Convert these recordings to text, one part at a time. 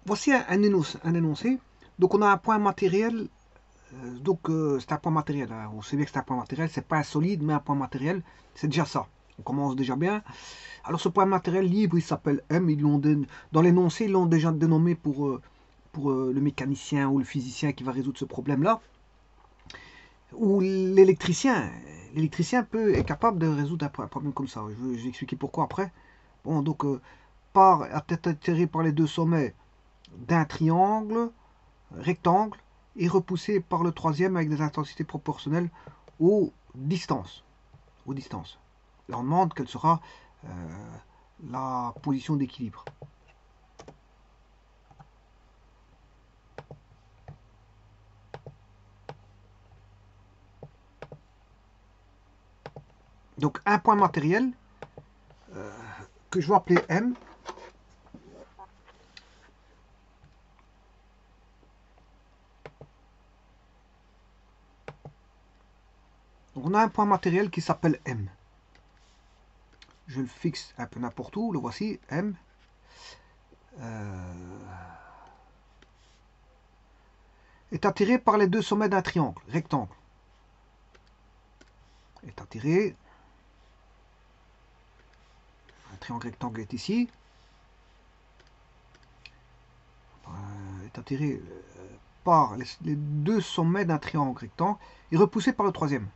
Voici un énoncé. Donc on a un point matériel. C'est un point matériel. Hein. On sait bien que c'est un point matériel. C'est pas un solide, mais un point matériel. C'est déjà ça. On commence déjà bien. Alors ce point matériel libre, il s'appelle M. Dans l'énoncé, ils l'ont déjà dénommé pour le mécanicien ou le physicien qui va résoudre ce problème-là. Ou l'électricien. L'électricien est capable de résoudre un problème comme ça. Je vais expliquer pourquoi après. Bon, donc par atterri par les deux sommets d'un triangle rectangle et repoussé par le troisième avec des intensités proportionnelles aux distances. Aux distances. Là, on demande quelle sera la position d'équilibre. Donc un point matériel que je vais appeler M. Donc on a un point matériel qui s'appelle M. Je le fixe un peu n'importe où, le voici, M. Est attiré par les deux sommets d'un triangle rectangle. Est attiré. Un triangle rectangle est ici. Est attiré par les deux sommets d'un triangle rectangle et repoussé par le troisième.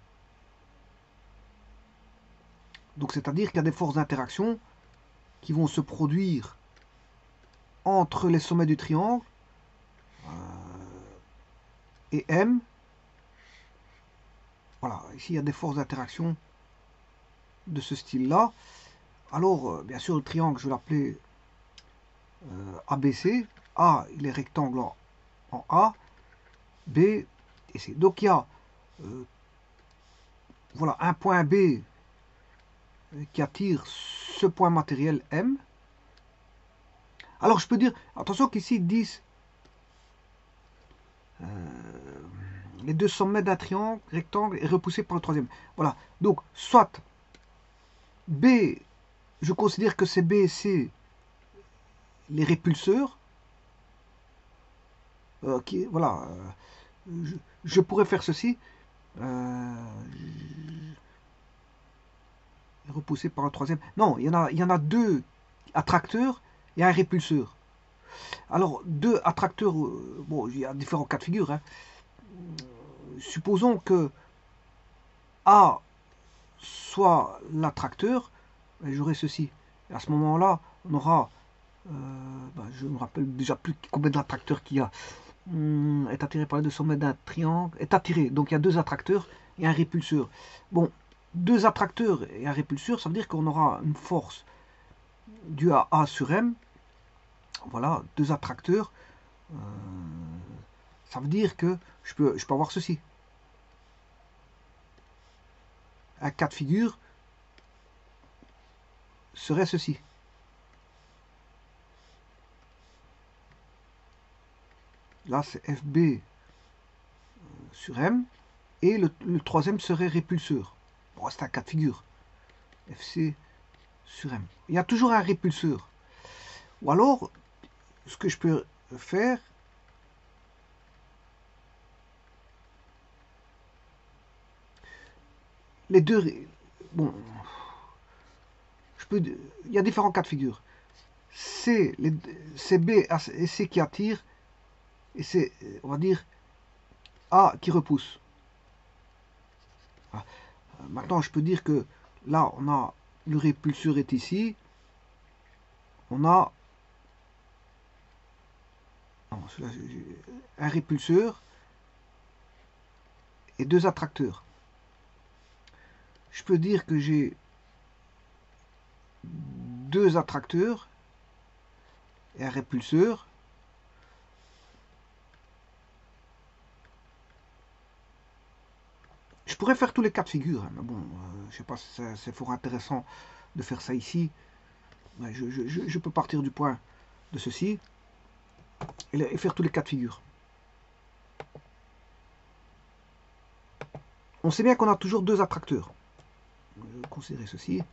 Donc c'est-à-dire qu'il y a des forces d'interaction qui vont se produire entre les sommets du triangle et M. Voilà, ici il y a des forces d'interaction de ce style-là. Alors, bien sûr, le triangle, je vais l'appeler ABC. A, il est rectangle en A, B et C. Donc il y a voilà, un point B qui attire ce point matériel M. Alors je peux dire, attention qu'ici ils disent les deux sommets d'un triangle rectangle est repoussé par le troisième. Voilà, donc soit B, je considère que c'est B et C les répulseurs. Voilà, je pourrais faire ceci. Repoussé par le troisième. Non, il y en a deux attracteurs et un répulseur. Alors, deux attracteurs, bon, il y a différents cas de figure. Hein. Supposons que A soit l'attracteur, j'aurai ceci. Et à ce moment-là, on aura, je me rappelle déjà plus combien d'attracteurs qu'il y a. Est attiré par les deux sommets d'un triangle. Est attiré, donc il y a deux attracteurs et un répulseur. Bon, deux attracteurs et un répulseur, ça veut dire qu'on aura une force due à A sur M. Voilà, deux attracteurs. Ça veut dire que je peux avoir ceci. Un cas de figure serait ceci. Là, c'est FB sur M. Et le troisième serait répulseur. Bon, c'est un cas de figure. FC sur M. Il y a toujours un répulseur. Ou alors, ce que je peux faire, les deux... Bon, il y a différents cas de figure. C'est B et C qui attirent, et c'est, on va dire, A qui repousse. Voilà. Maintenant, je peux dire que là, on a le répulseur est ici. On a un répulseur et deux attracteurs. Je peux dire que j'ai deux attracteurs et un répulseur. Je pourrais faire tous les cas de figure, hein, mais bon, je sais pas si c'est fort intéressant de faire ça ici. Ouais, je peux partir du point de ceci et faire tous les cas de figure. On sait bien qu'on a toujours deux attracteurs. Je vais considérer ceci.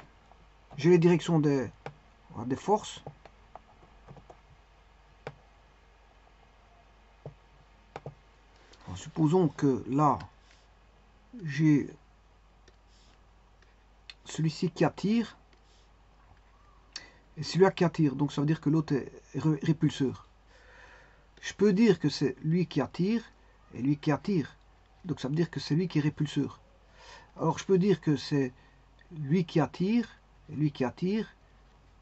J'ai les directions des forces. supposons que là, j'ai celui-ci qui attire, et celui-là qui attire, donc ça veut dire que l'autre est répulseur. Je peux dire que c'est lui qui attire, et lui qui attire, donc ça veut dire que c'est lui qui est répulseur. Alors je peux dire que c'est lui qui attire, et lui qui attire,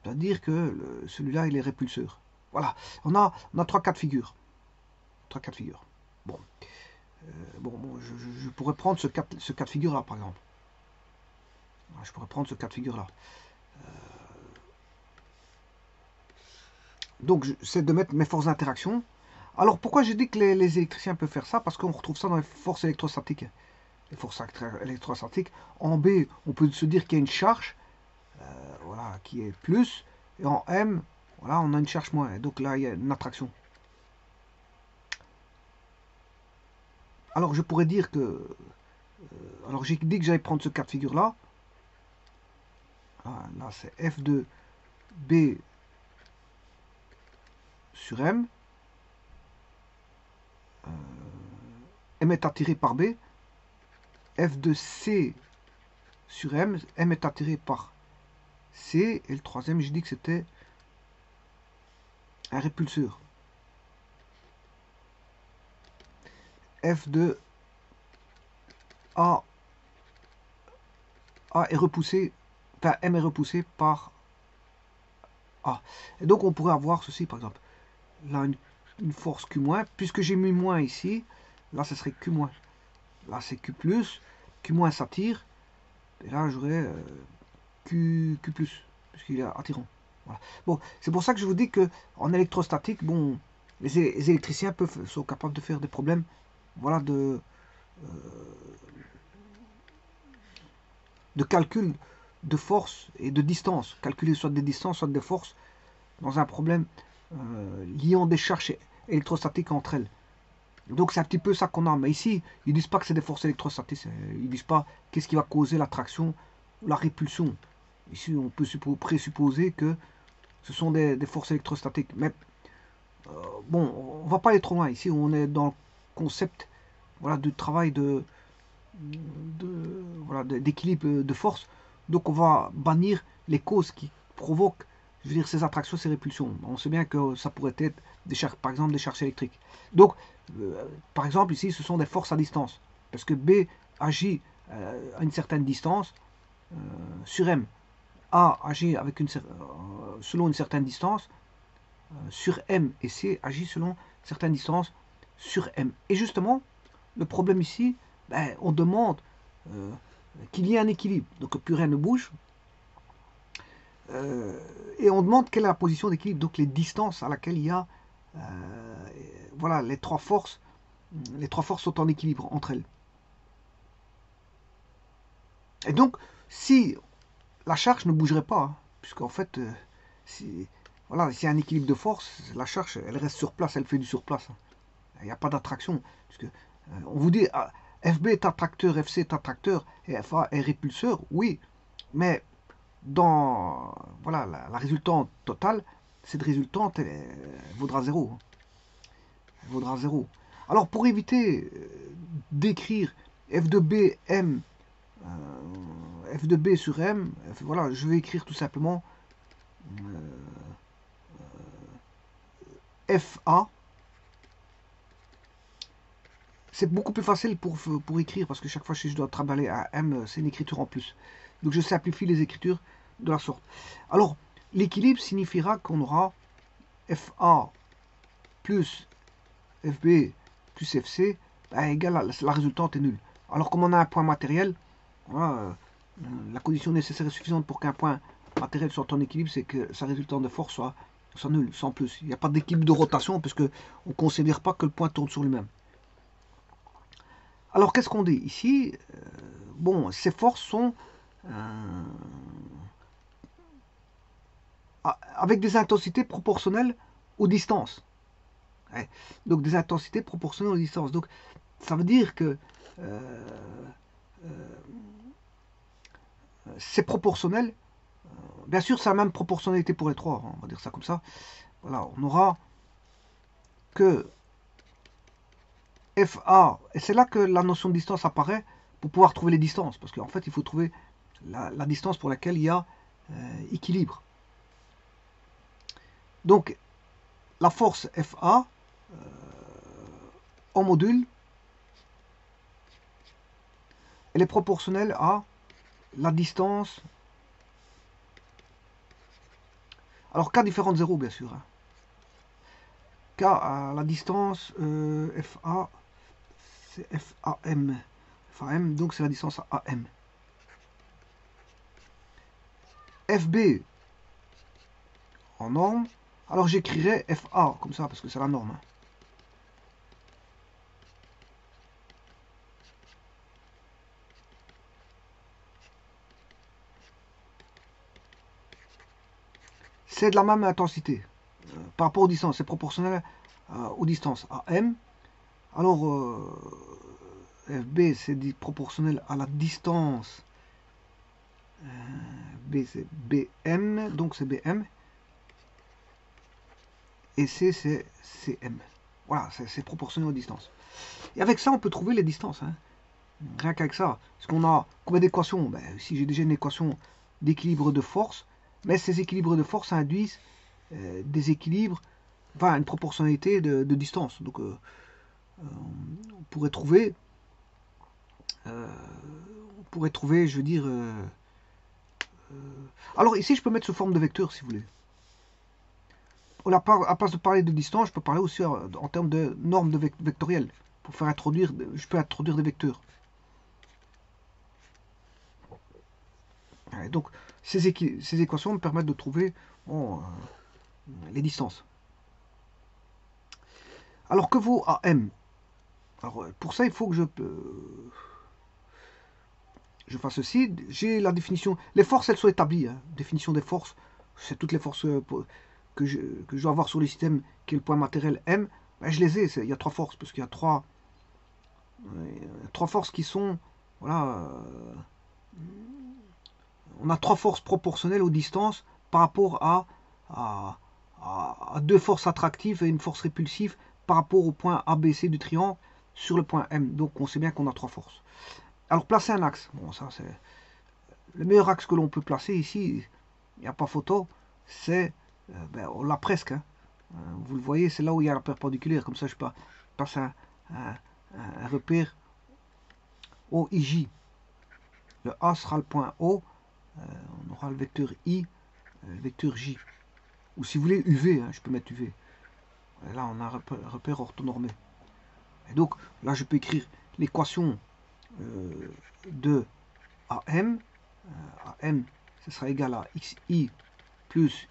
c'est-à-dire que celui-là il est répulseur. Voilà, on a 3 cas de figure. 3 cas de figure. Bon, je pourrais prendre ce cas de figure là par exemple. Je pourrais prendre ce cas de figure là. Donc c'est de mettre mes forces d'interaction. Alors pourquoi j'ai dit que les électriciens peuvent faire ça? Parce qu'on retrouve ça dans les forces électrostatiques. Les forces électrostatiques. En B, on peut se dire qu'il y a une charge, voilà, qui est plus, et en M, voilà, on a une charge moins. Et donc là, il y a une attraction. Alors je pourrais dire que, alors j'ai dit que j'allais prendre ce cas de figure là. Là c'est F de B sur M. M est attiré par B. F de C sur M. M est attiré par C. Et le troisième, j'ai dit que c'était un répulseur. F de A est repoussé, enfin M est repoussé par A. Et donc on pourrait avoir ceci par exemple. Là une force Q-, puisque j'ai mis moins ici, là ce serait Q-. Là c'est Q+, Q- s'attire, et là j'aurais Q+, puisqu'il est attirant. Voilà. Bon, c'est pour ça que je vous dis que en électrostatique, bon, les électriciens sont capables de faire des problèmes, voilà, de calcul de force et de distance, calculer soit des distances, soit des forces, dans un problème liant des charges électrostatiques entre elles. Donc c'est un petit peu ça qu'on a. Mais ici, ils disent pas que c'est des forces électrostatiques. Ils disent pas qu'est-ce qui va causer l'attraction ou la répulsion. Ici, on peut présupposer que ce sont des forces électrostatiques. Mais bon, on va pas aller trop loin. Ici, on est dans le concept, voilà, du travail voilà, d'équilibre de force. Donc on va bannir les causes qui provoquent, je veux dire, ces attractions, ces répulsions. On sait bien que ça pourrait être par exemple des charges électriques. Donc par exemple ici ce sont des forces à distance, parce que B agit à une certaine distance sur M. A agit avec selon une certaine distance sur M, et C agit selon certaines distances sur M. Et justement, le problème ici, ben, on demande qu'il y ait un équilibre, donc plus rien ne bouge, et on demande quelle est la position d'équilibre, donc les distances à laquelle il y a, voilà, les trois forces sont en équilibre entre elles. Et donc, si la charge ne bougerait pas, hein, puisqu'en fait, voilà, s'il y a un équilibre de force, la charge, elle reste sur place, elle fait du surplace. Hein. Il n'y a pas d'attraction, puisque on vous dit FB est attracteur, FC est attracteur, et FA est répulseur, oui, mais dans voilà, la résultante totale, cette résultante vaudra 0. Hein. Elle vaudra 0. Alors pour éviter d'écrire F de B, M, F de B sur M, voilà, je vais écrire tout simplement FA. C'est beaucoup plus facile pour écrire, parce que chaque fois que je dois travailler à M, c'est une écriture en plus. Donc je simplifie les écritures de la sorte. Alors, l'équilibre signifiera qu'on aura FA plus FB plus FC égale la résultante est nulle. Alors comme on a un point matériel, voilà, la condition nécessaire et suffisante pour qu'un point matériel soit en équilibre, c'est que sa résultante de force soit nulle, sans plus. Il n'y a pas d'équilibre de rotation, puisque on ne considère pas que le point tourne sur lui-même. Alors qu'est-ce qu'on dit ici? Bon, ces forces sont avec des intensités proportionnelles aux distances. Ouais. Donc des intensités proportionnelles aux distances. Donc ça veut dire que c'est proportionnel. Bien sûr, c'est la même proportionnalité pour les trois. Hein, on va dire ça comme ça. Voilà, on aura que FA, et c'est là que la notion de distance apparaît pour pouvoir trouver les distances, parce qu'en fait il faut trouver la distance pour laquelle il y a équilibre. Donc la force FA en module, elle est proportionnelle à la distance, alors K différent de 0 bien sûr, hein. K à la distance FA, c'est FAM. FAM, donc c'est la distance AM. FB en norme, alors j'écrirai FA comme ça parce que c'est la norme, hein. C'est de la même intensité. Par rapport aux distances, c'est proportionnel aux distances AM. Alors, FB, c'est proportionnel à la distance. B, c'est BM, donc c'est BM. Et C, c'est CM. Voilà, c'est proportionnel aux distances. Et avec ça, on peut trouver les distances, hein. Rien qu'avec ça. Parce qu'on a combien d'équations? Ben, ici, j'ai déjà une équation d'équilibre de force. Mais ces équilibres de force induisent des équilibres, enfin une proportionnalité de distance. Donc on pourrait trouver, je veux dire. Alors ici, je peux mettre sous forme de vecteur si vous voulez. À place de parler de distance, je peux parler aussi en termes de normes de vectorielles. Pour faire introduire, je peux introduire des vecteurs. Et donc ces équations me permettent de trouver les distances. Alors que vaut AM? Alors pour ça, il faut que je fasse ceci. J'ai la définition. Les forces, elles sont établies, hein. Définition des forces, c'est toutes les forces que je dois avoir sur le système qui est le point matériel M. Ben, je les ai. Il y a trois forces parce qu'il y a trois forces qui sont, voilà. On a trois forces proportionnelles aux distances par rapport à deux forces attractives et une force répulsive par rapport au point ABC du triangle sur le point M. Donc on sait bien qu'on a trois forces. Alors placer un axe, bon ça c'est le meilleur axe que l'on peut placer ici, il n'y a pas photo, c'est, ben, on l'a presque, hein. Vous le voyez, c'est là où il y a la perpendiculaire, comme ça je passe un repère OIJ. Le A sera le point O, on aura le vecteur I, le vecteur J. Ou si vous voulez UV, hein, je peux mettre UV. Et là on a un repère orthonormé. Et donc là je peux écrire l'équation de AM. AM, ce sera égal à XI plus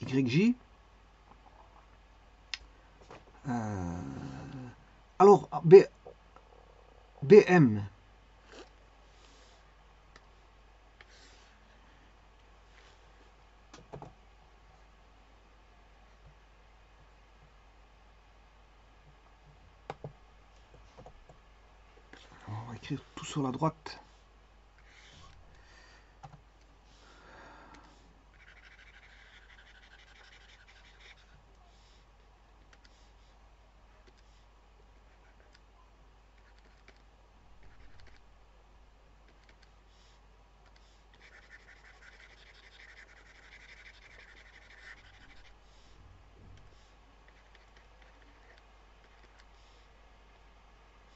YJ. Alors, BM, on va écrire tout sur la droite.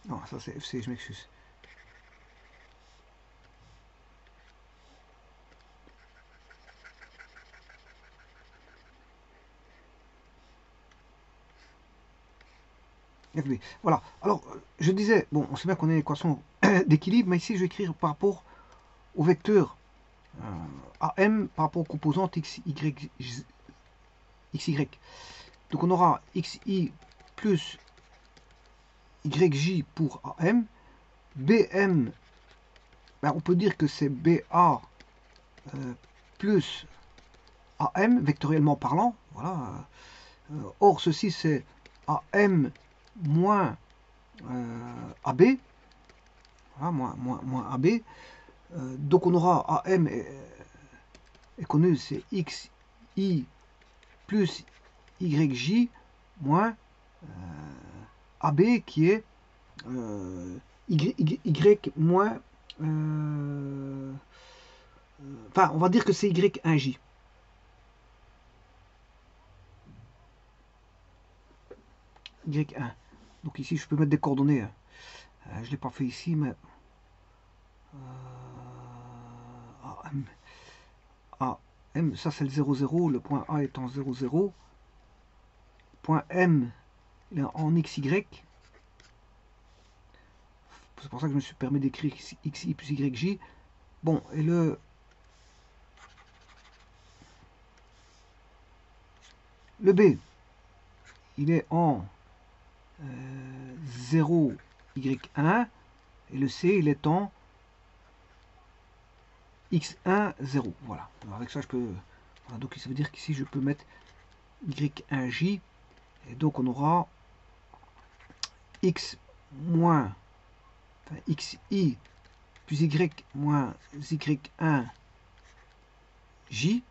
Non, ça c'est FC, je m'excuse. FB. Voilà. Alors, je disais, bon, on sait bien qu'on a une équation d'équilibre, mais ici je vais écrire par rapport au vecteur AM par rapport aux composantes XY. Donc on aura XI plus YJ pour AM. BM, ben, on peut dire que c'est BA plus AM, vectoriellement parlant. Voilà. Or, ceci c'est AM moins AB. Voilà, moins AB. Donc on aura AM est connu, c'est XI plus YJ moins AB qui est y moins... enfin, on va dire que c'est y1j. y1. Donc ici, je peux mettre des coordonnées. Je ne l'ai pas fait ici, mais... AM. AM, ça c'est le 0, 0. Le point A est en 0, 0. Point M, il est en XY. C'est pour ça que je me suis permis d'écrire XI plus YJ. Bon, et le B, il est en 0, Y1. Et le C, il est en X1, 0. Voilà. Alors avec ça, je peux... Voilà, donc ça veut dire qu'ici, je peux mettre Y1J. Et donc, on aura X moins... Enfin, XI plus Y moins Y1J.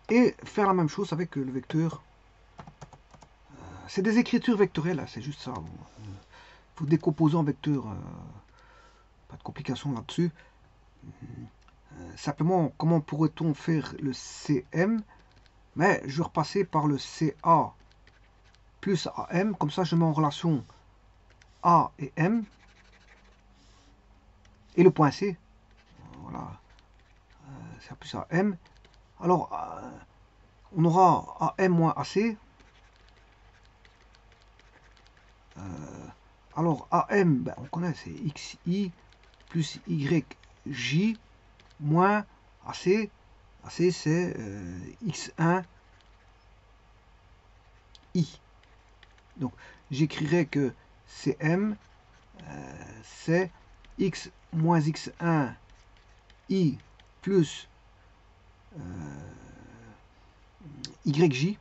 Et faire la même chose avec le vecteur. C'est des écritures vectorielles, hein, c'est juste ça. Vous décomposez en vecteurs. Pas de complications là-dessus. Simplement, comment pourrait-on faire le CM? Mais je vais repasser par le CA plus AM. Comme ça, je mets en relation A et M. Et le point C. Voilà. C'est A plus AM. Alors, on aura AM moins AC. Alors, AM, ben, on connaît, c'est XI plus YJ moins AC. AC, c'est X1I. Donc, j'écrirai que CM, c'est X moins X1 I plus YJ.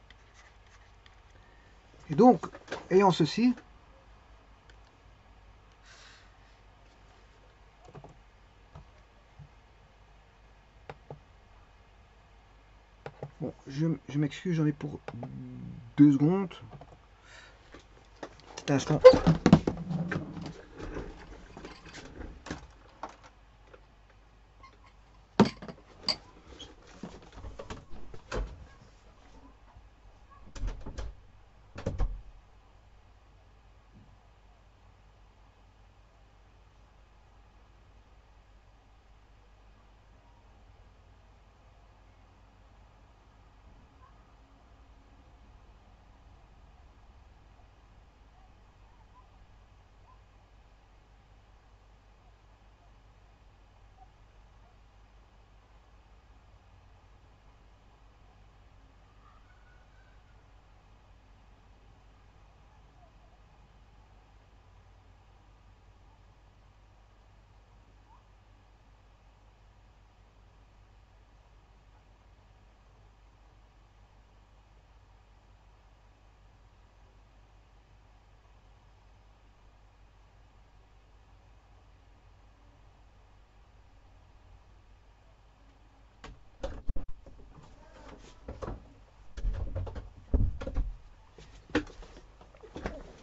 Et donc, ayant ceci, bon, je m'excuse, j'en ai pour 2 secondes. Petit instant.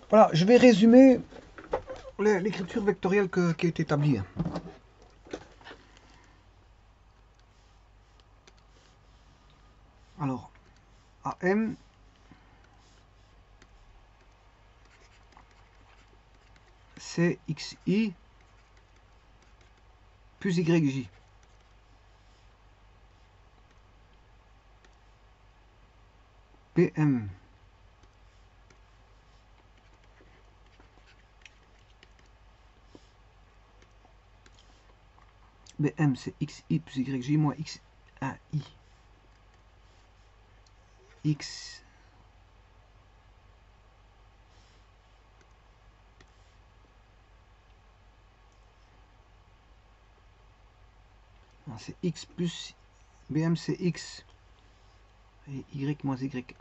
Voilà, je vais résumer l'écriture vectorielle qui est établie. Alors, AM, c'est XI plus YJ. PM, BM, c'est XI plus YJ moins X1I. X c'est X plus BM, c'est X et Y moins Y1.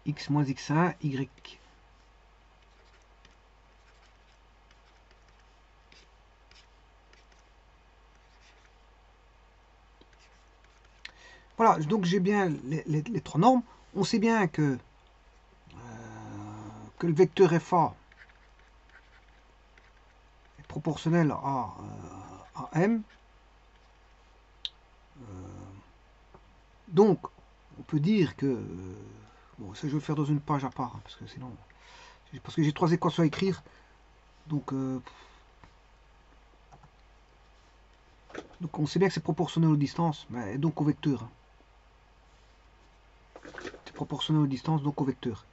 x moins x1, y. Voilà, donc j'ai bien les trois normes. On sait bien que le vecteur FA est proportionnel à M. Donc, on peut dire que... bon, ça je vais le faire dans une page à part, hein, parce que sinon... Parce que j'ai trois équations à écrire. Donc on sait bien que c'est proportionnel aux distances, mais donc au vecteur. C'est proportionnel aux distances, donc au vecteur.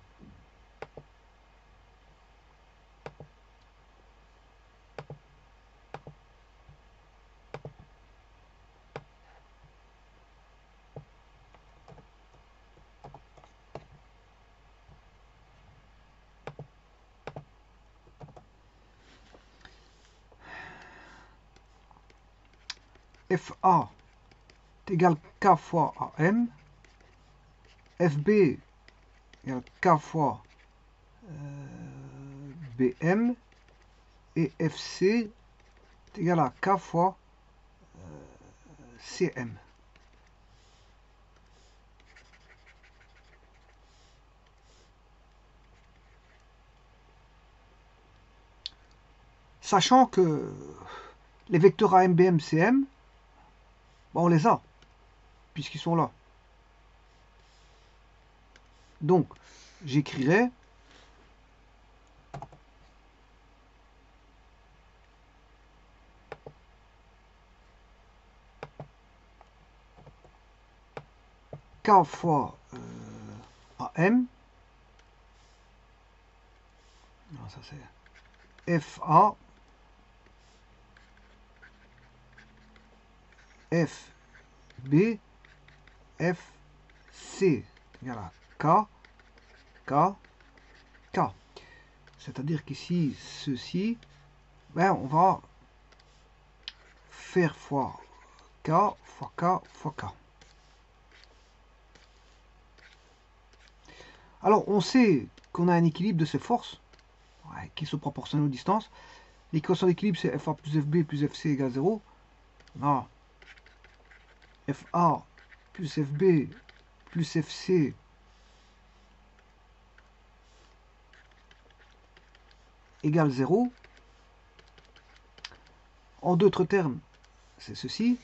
FA est égal K fois AM. FB égale K fois BM. Et FC est égal à K fois CM. Sachant que les vecteurs AM, BM, CM, bon, on les a, puisqu'ils sont là. Donc, j'écrirai K fois AM. Non, ça c'est FA. FB. FC égale à K. C'est-à-dire qu'ici, ceci, ben, on va faire fois K fois K fois K. Alors, on sait qu'on a un équilibre de ces forces, ouais, qui sont proportionnelles aux distances. L'équation d'équilibre, c'est FA plus FB plus FC égale 0. On a FA plus FB plus FC égale 0. En d'autres termes, c'est ceci.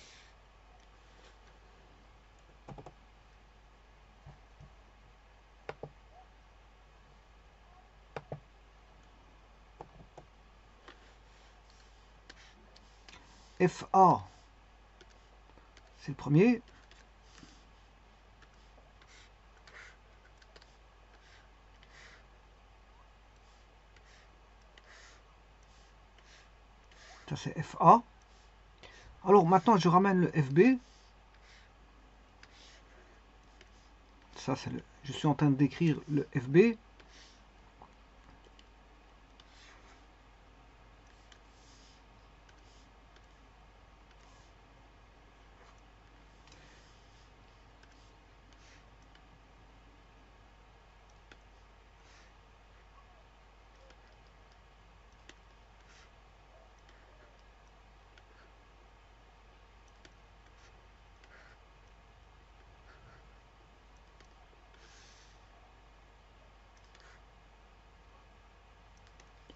FA, c'est le premier. Ça, c'est FA. Alors, maintenant, je ramène le FB. Ça, c'est le... Je suis en train d'écrire le FB.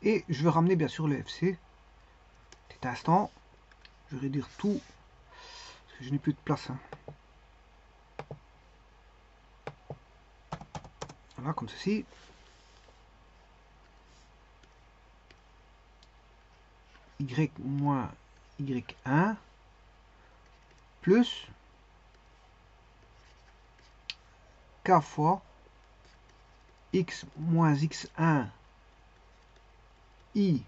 Et je vais ramener bien sûr le FC. Petit instant. Je vais réduire tout. Parce que je n'ai plus de place. Hein. Voilà, comme ceci. Y moins Y1 plus K fois X moins X1 I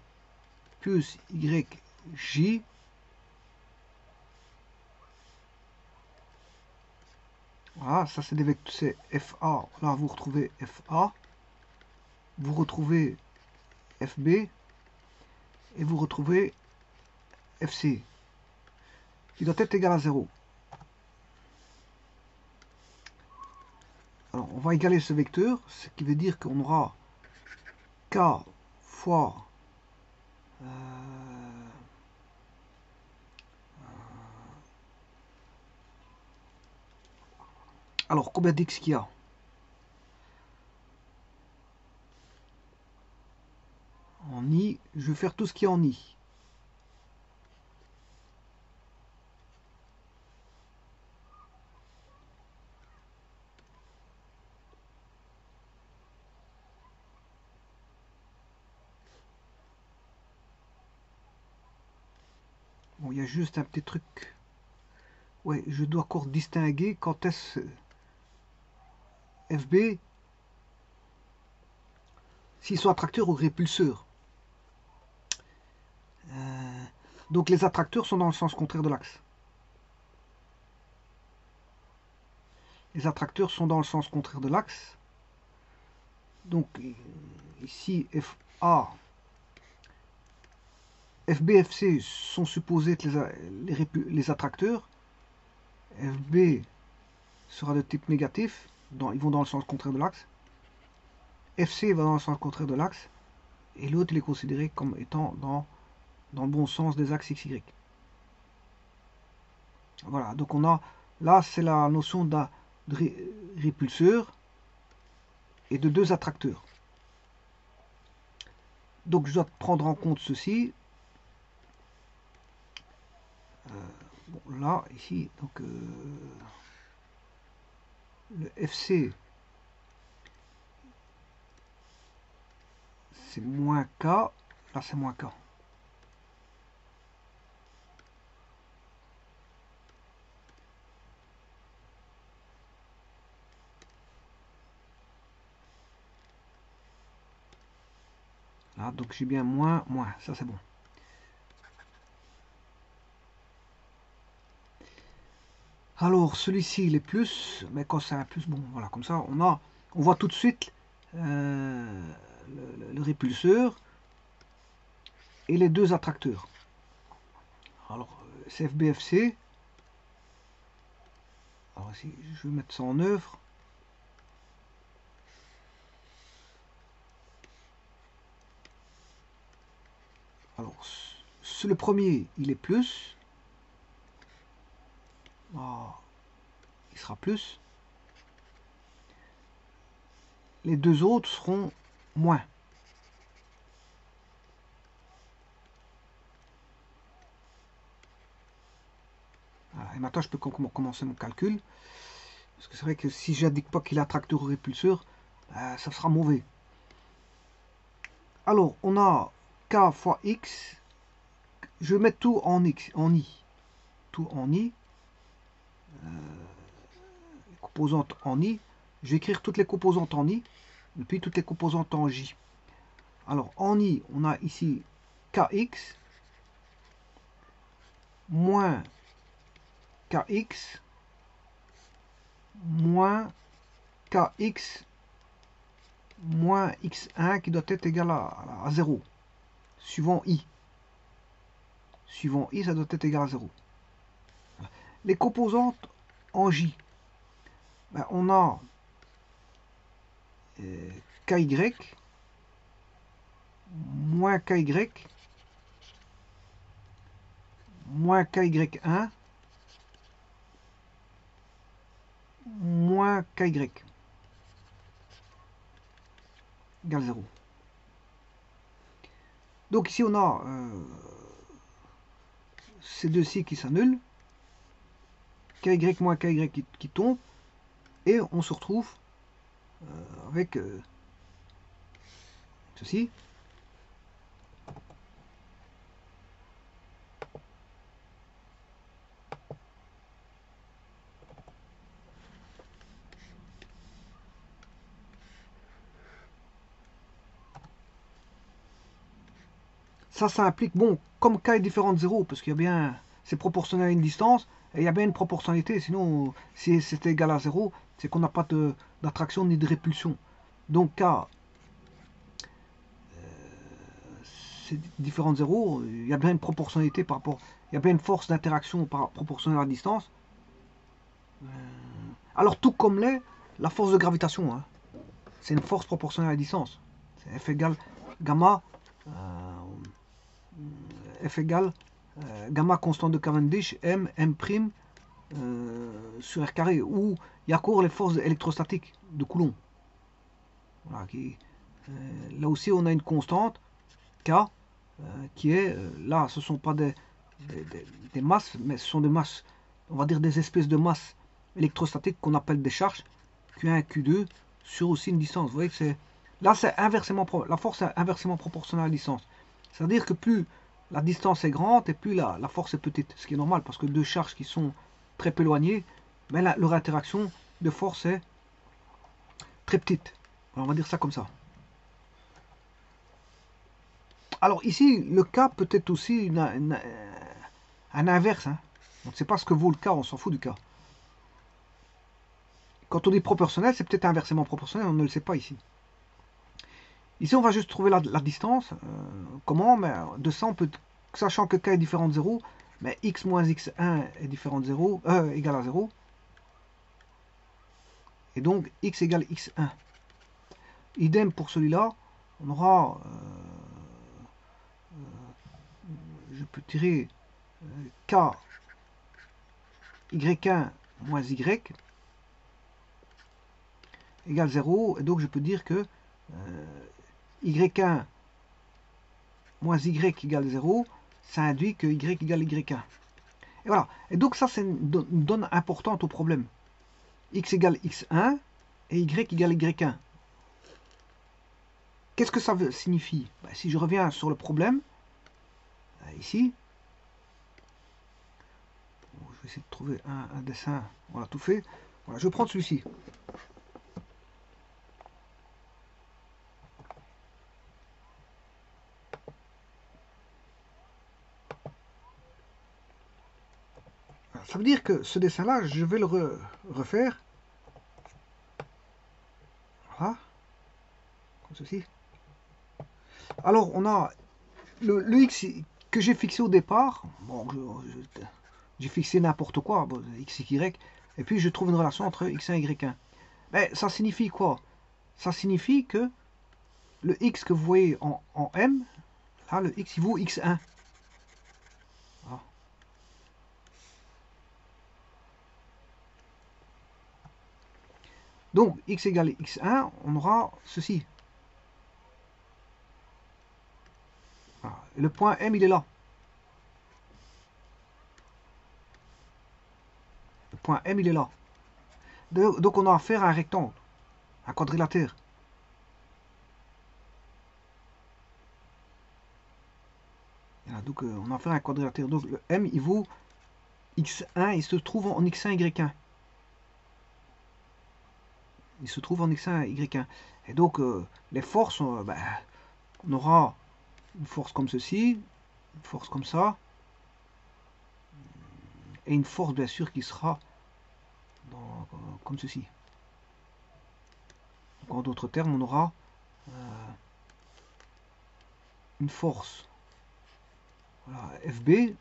plus YJ voilà, ça c'est des vecteurs, c'est FA, là vous retrouvez FA, vous retrouvez FB et vous retrouvez FC qui doit être égal à 0. Alors, on va égaler ce vecteur, ce qui veut dire qu'on aura k fois alors, combien d'x qu'il y a? En i, je vais faire tout ce qui est en i. Bon, il y a juste un petit truc. Ouais, je dois encore distinguer quand est-ce FB, s'ils sont attracteurs ou répulseurs. Donc les attracteurs sont dans le sens contraire de l'axe. Les attracteurs sont dans le sens contraire de l'axe. Donc ici FA, FB, FC sont supposés être les attracteurs. FB sera de type négatif, ils vont dans le sens contraire de l'axe. FC va dans le sens contraire de l'axe. Et l'autre, il est considéré comme étant dans le bon sens des axes XY. Voilà, donc on a, là c'est la notion de répulseur et de deux attracteurs. Donc je dois prendre en compte ceci. Bon, là, ici, donc le FC, c'est moins K, là c'est moins K. Là, donc j'ai bien moins, ça c'est bon. Alors celui-ci il est plus, mais quand c'est un plus, bon voilà, comme ça on voit tout de suite le répulseur et les deux attracteurs. Alors CFBFC, alors ici je vais mettre ça en œuvre. Alors le premier il est plus, il sera plus. Les deux autres seront moins. Voilà, et maintenant je peux commencer mon calcul. Parce que c'est vrai que si j'indique pas qu'il est attracteur ou répulseur, ça sera mauvais. Alors on a K fois X. Je vais mettre tout en X, en I. Tout en I. Composantes en I. Je vais écrire toutes les composantes en I. Et puis toutes les composantes en J. Alors en I, on a ici Kx moins Kx moins Kx moins x1 qui doit être égal à 0. Suivant I. Suivant I, ça doit être égal à 0. Les composantes en J. Ben, on a KY moins KY moins KY1 moins KY égale 0. Donc ici on a ces deux-ci qui s'annulent, KY moins KY qui tombe, et on se retrouve avec ceci. Ça implique, bon, comme k est différent de 0, parce qu'il y a bien, c'est proportionnel à une distance, et il y a bien une proportionnalité, sinon, si c'est égal à 0, c'est qu'on n'a pas d'attraction ni de répulsion. Donc k, c'est différent de 0, il y a bien une proportionnalité par rapport, il y a bien une force d'interaction proportionnelle à la distance. Alors tout comme l'est la force de gravitation, hein. C'est une force proportionnelle à la distance. C'est F égale gamma, F égale gamma constante de Cavendish, M prime sur R carré, où il y a encore les forces électrostatiques de Coulomb. Voilà, là aussi, on a une constante K qui est, là, ce ne sont pas des masses, mais ce sont des masses, on va dire des espèces de masses électrostatiques qu'on appelle des charges, Q1 et Q2, sur aussi une distance. Vous voyez que c'est, là, c'est inversement, la force est inversement proportionnelle à la distance. C'est-à-dire que plus la distance est grande et plus la force est petite, ce qui est normal, parce que deux charges qui sont très peu éloignées, mais leur interaction de force est très petite. Alors, on va dire ça comme ça. Alors ici, le cas peut être aussi un inverse. Hein. On ne sait pas ce que vaut le cas, on s'en fout du cas. Quand on dit proportionnel, c'est peut-être inversement proportionnel, on ne le sait pas ici. Ici, on va juste trouver la distance. Comment? Mais de ça, on peut, sachant que k est différent de 0, mais x moins x1 est différent de 0, égal à 0. Et donc, x égale x1. Idem pour celui-là, on aura... je peux tirer k y1 moins y égale 0. Et donc, je peux dire que y1 moins y égale 0, ça induit que y égale y1. Et voilà. Et donc ça, c'est une donne importante au problème. X égale x1 et y égale y1. Qu'est-ce que ça signifie? Ben, si je reviens sur le problème, ici, je vais essayer de trouver un dessin. Voilà, tout fait. Voilà, je vais prendre celui-ci. Ça veut dire que ce dessin-là, je vais le refaire. Voilà. Comme ceci. Alors, on a le x que j'ai fixé au départ. Bon, j'ai fixé n'importe quoi, bon, x, y, et puis je trouve une relation entre x1 et y1. Mais ça signifie quoi? Ça signifie que le x que vous voyez en m, là, le x il vaut x1. Voilà. Donc, x égale x1, on aura ceci. Voilà. Et le point M, il est là. Le point M, il est là. Donc, on a affaire à un rectangle, un quadrilatère. Voilà, donc, on a affaire à un quadrilatère. Donc, le M, il vaut x1, il se trouve en x1, y1. Il se trouve en x1, y1. Et donc, les forces, ben, on aura une force comme ceci, une force comme ça, et une force bien sûr qui sera comme ceci. Donc, en d'autres termes, on aura une force, voilà, FB,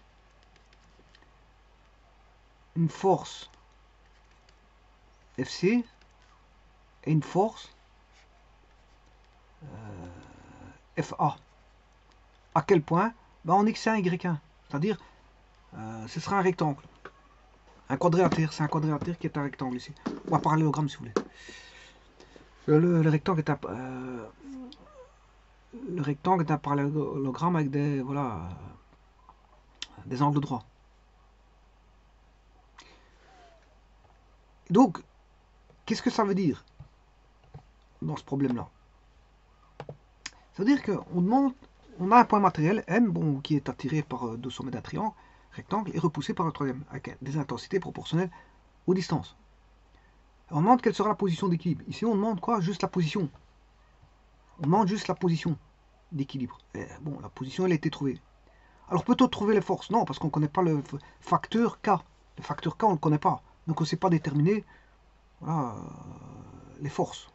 une force FC et une force FA. À quel point? Ben, en x1, y1. C'est-à-dire, ce sera un rectangle. Un quadrilatère, c'est un quadrilatère qui est un rectangle ici. Ou un parallélogramme si vous voulez. Le rectangle est un, le rectangle est un parallélogramme avec des, voilà, des angles droits. Donc, qu'est-ce que ça veut dire dans ce problème-là? Ça veut dire qu'on demande, on a un point matériel, M, bon, qui est attiré par deux sommets d'un triangle rectangle et repoussé par un troisième, avec des intensités proportionnelles aux distances. On demande quelle sera la position d'équilibre. Ici, on demande quoi? Juste la position. On demande juste la position d'équilibre. Bon, la position, elle a été trouvée. Alors, peut-on trouver les forces? Non, parce qu'on ne connaît pas le facteur K. Le facteur K, on ne le connaît pas. Donc, on ne sait pas déterminer voilà, les forces.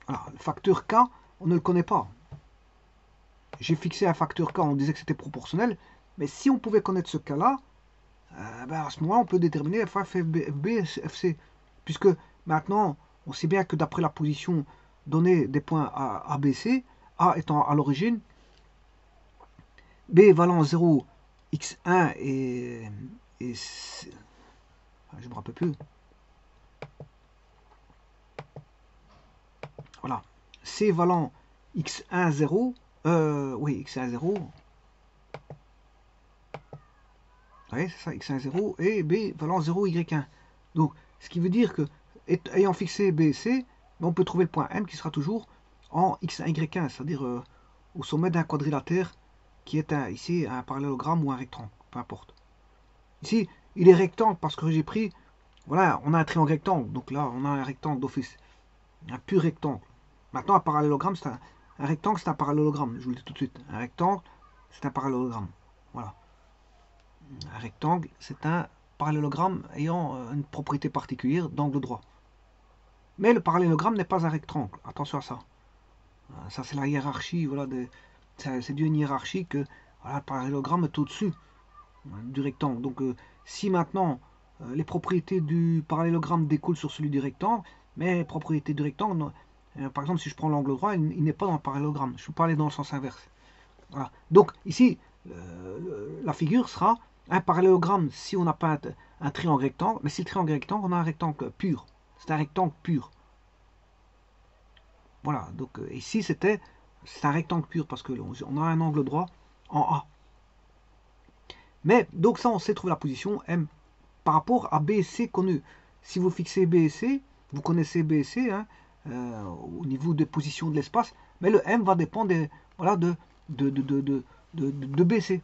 Voilà, le facteur K, on ne le connaît pas. J'ai fixé un facteur K, on disait que c'était proportionnel. Mais si on pouvait connaître ce cas-là, Ben, à ce moment-là, on peut déterminer F, FB, FC. Puisque maintenant, on sait bien que d'après la position donnée des points A, B, C, A étant à l'origine, B valant 0, X1 et C, je me rappelle plus. Voilà. C valant X1, 0, oui, X1, 0, oui, c'est ça, X1, 0, et B valant 0, Y1. Donc, ce qui veut dire que, ayant fixé B et C, on peut trouver le point M qui sera toujours en X1, Y1, c'est-à-dire au sommet d'un quadrilatère qui est ici un parallélogramme ou un rectangle, peu importe. Ici, il est rectangle parce que j'ai pris, voilà, on a un triangle rectangle, donc là, on a un rectangle d'office, un pur rectangle. Maintenant, un parallélogramme, c'est un rectangle, c'est un parallélogramme, je vous le dis tout de suite. Un rectangle, c'est un parallélogramme. Voilà. Un rectangle, c'est un parallélogramme ayant une propriété particulière d'angle droit. Mais le parallélogramme n'est pas un rectangle, attention à ça. Ça, c'est la hiérarchie, voilà, c'est d'une hiérarchie que voilà, le parallélogramme est au-dessus du rectangle. Donc, si maintenant les propriétés du parallélogramme découlent sur celui du rectangle, mais les propriétés du rectangle, par exemple, si je prends l'angle droit, il n'est pas dans le parallélogramme. Je peux aller dans le sens inverse. Voilà. Donc, ici, la figure sera un parallélogramme si on n'a pas un triangle rectangle, mais si le triangle rectangle, on a un rectangle pur. C'est un rectangle pur. Voilà, donc ici c'est un rectangle pur parce que on a un angle droit en A. Mais donc ça on sait trouver la position M par rapport à B et C connu. Si vous fixez B et C, vous connaissez B et C hein, au niveau des positions de l'espace, mais le M va dépendre voilà, de B et C,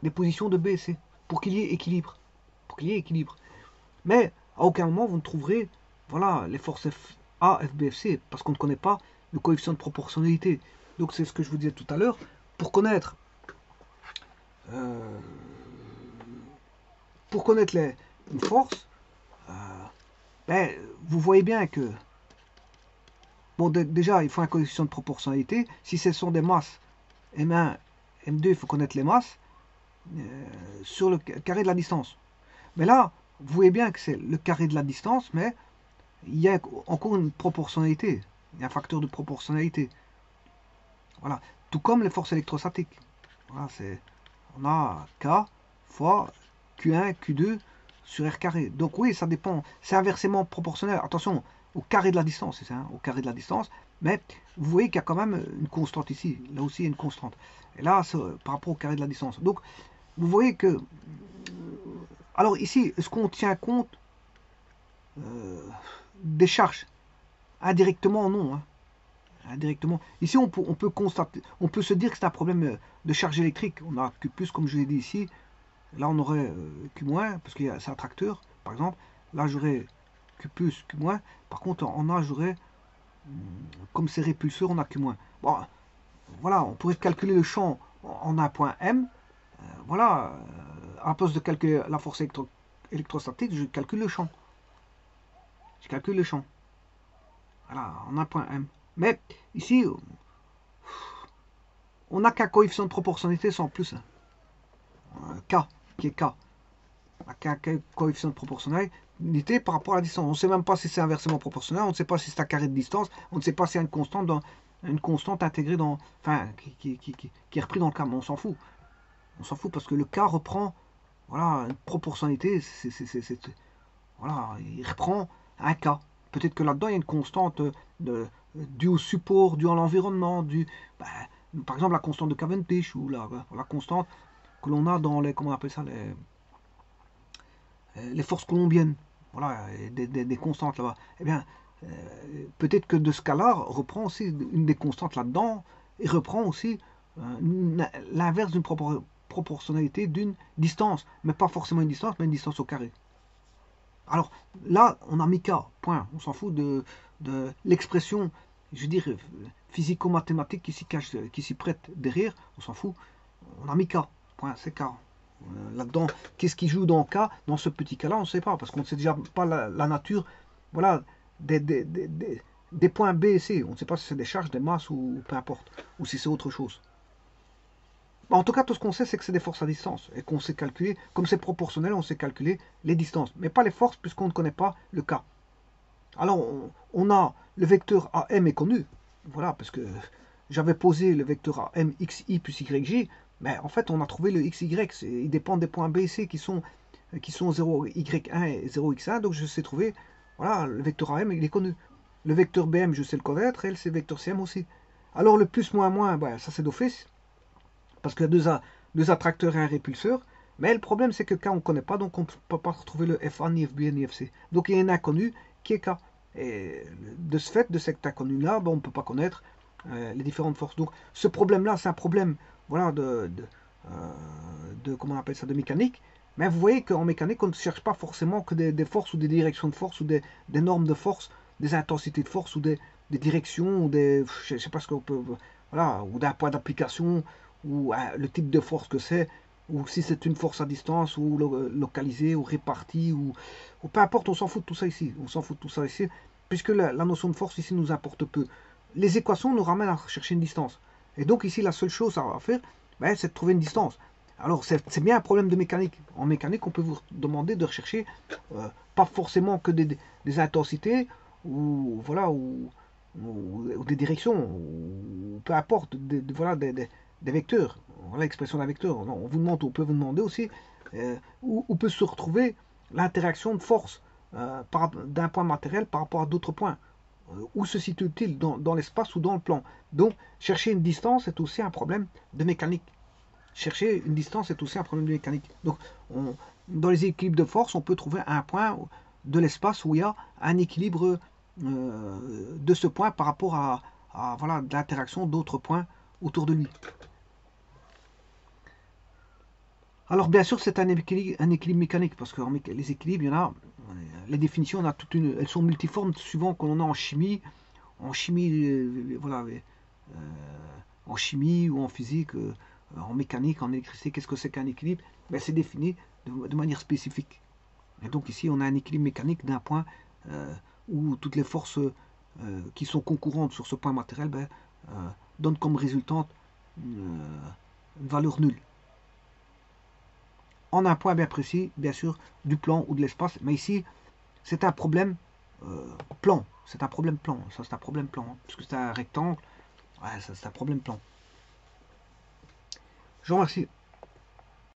des positions de B et C, pour qu'il y ait équilibre. Pour qu'il y ait équilibre. Mais à aucun moment vous ne trouverez voilà, les forces A, F, B, F, C, parce qu'on ne connaît pas le coefficient de proportionnalité. Donc c'est ce que je vous disais tout à l'heure. Pour connaître, euh, une force, euh, ben, vous voyez bien que bon, déjà il faut un coefficient de proportionnalité. Si ce sont des masses M1, M2, il faut connaître les masses sur le carré de la distance. Mais là, vous voyez bien que c'est le carré de la distance, mais il y a encore une proportionnalité. Il y a un facteur de proportionnalité. Voilà. Tout comme les forces électrostatiques. Voilà, on a K fois Q1, Q2 sur R carré. Donc oui, ça dépend. C'est inversement proportionnel. Attention, au carré de la distance, c'est ça, hein, au carré de la distance. Mais vous voyez qu'il y a quand même une constante ici. Là aussi, il y a une constante. Et là, c'est par rapport au carré de la distance. Donc, vous voyez que... Alors ici, est-ce qu'on tient compte des charges? Indirectement, non. Hein. Indirectement. Ici, on peut constater, on peut se dire que c'est un problème de charge électrique. On a Q+, comme je l'ai dit ici. Là, on aurait Q-, parce que c'est un tracteur, par exemple. Là, j'aurais Q+, Q-. Par contre, en A, j'aurais, comme c'est répulseur, on a Q-. Bon, voilà, on pourrait calculer le champ en un point M. Voilà, à la place de calculer la force électrostatique, je calcule le champ. Je calcule le champ. Voilà, en un point M. Mais ici, on n'a qu'un coefficient de proportionnalité sans plus. K, qui est K. On n'a qu'un coefficient de proportionnalité par rapport à la distance. On ne sait même pas si c'est inversement proportionnel, on ne sait pas si c'est un carré de distance, on ne sait pas s'il y a une constante intégrée dans. Enfin, qui est repris dans le K, mais on s'en fout. On s'en fout parce que le K reprend voilà, une proportionnalité. Voilà, il reprend un K. Peut-être que là-dedans, il y a une constante due au support, due à l'environnement, par exemple la constante de Cavendish ou la constante que l'on a dans les, comment on appelle ça, les forces colombiennes. Voilà, des constantes là-bas. Eh bien, peut-être que de ce cas-là reprend aussi une des constantes là-dedans et reprend aussi l'inverse d'une proportionnalité d'une distance, mais pas forcément une distance, mais une distance au carré. Alors là, on a mis K, point. On s'en fout de l'expression, je veux dire, physico-mathématique qui s'y prête derrière. On s'en fout. On a mis K, point, c'est K. Là-dedans, qu'est-ce qui joue dans K? Dans ce petit cas-là, on ne sait pas, parce qu'on ne sait déjà pas la nature voilà, des points B et C. On ne sait pas si c'est des charges, des masses ou peu importe, ou si c'est autre chose. Bah, en tout cas, tout ce qu'on sait, c'est que c'est des forces à distance et qu'on sait calculer, comme c'est proportionnel, on sait calculer les distances, mais pas les forces puisqu'on ne connaît pas le cas. Alors, on a le vecteur AM est connu, voilà, parce que j'avais posé le vecteur AM xi plus yj, mais en fait, on a trouvé le xy, il dépend des points B et C qui sont 0y1 et 0x1, donc je sais trouver, voilà, le vecteur AM, il est connu. Le vecteur BM, je sais le connaître, et le vecteur CM aussi. Alors, le plus moins moins, bah, ça c'est d'office, parce qu'il y a deux attracteurs et un répulseur. Mais le problème, c'est que K, on ne connaît pas, donc on ne peut pas retrouver le F1, ni FB, ni FC. Donc il y a un inconnu qui est K. Et de ce fait, de cet inconnu-là, ben, on ne peut pas connaître les différentes forces. Donc ce problème-là, c'est un problème voilà, comment on appelle ça, de mécanique. Mais vous voyez qu'en mécanique, on ne cherche pas forcément que des forces ou des directions de force ou des normes de force, des intensités de force ou des directions ou je ne sais pas ce qu'on peut, voilà, ou d'un point d'application ou le type de force que c'est, ou si c'est une force à distance, ou localisée, ou répartie, ou peu importe, on s'en fout de tout ça ici. On s'en fout de tout ça ici, puisque la notion de force ici nous importe peu. Les équations nous ramènent à chercher une distance. Et donc ici, la seule chose à faire, ben, c'est de trouver une distance. Alors c'est bien un problème de mécanique. En mécanique, on peut vous demander de rechercher pas forcément que des intensités, ou voilà, ou des directions, ou peu importe, voilà, des vecteurs. Voilà l'expression d'un vecteur. On peut vous demander aussi où peut se retrouver l'interaction de force d'un point matériel par rapport à d'autres points. Où se situe-t-il dans l'espace ou dans le plan? Donc, chercher une distance est aussi un problème de mécanique. Chercher une distance est aussi un problème de mécanique. Donc, dans les équilibres de force, on peut trouver un point de l'espace où il y a un équilibre de ce point par rapport à voilà, l'interaction d'autres points autour de lui. Alors bien sûr c'est un équilibre mécanique, parce que les équilibres, il y en a, les définitions, elles sont multiformes suivant qu'on en a en chimie, voilà, en chimie ou en physique, en mécanique, en électricité, qu'est-ce que c'est qu'un équilibre? Ben, c'est défini de manière spécifique. Et donc ici on a un équilibre mécanique d'un point où toutes les forces qui sont concurrentes sur ce point matériel donnent comme résultante une valeur nulle. En un point bien précis, bien sûr, du plan ou de l'espace. Mais ici, c'est un problème plan. C'est un problème plan. Ça, c'est un problème plan. Hein, parce que c'est un rectangle. Ouais, ça, c'est un problème plan. Je vous remercie.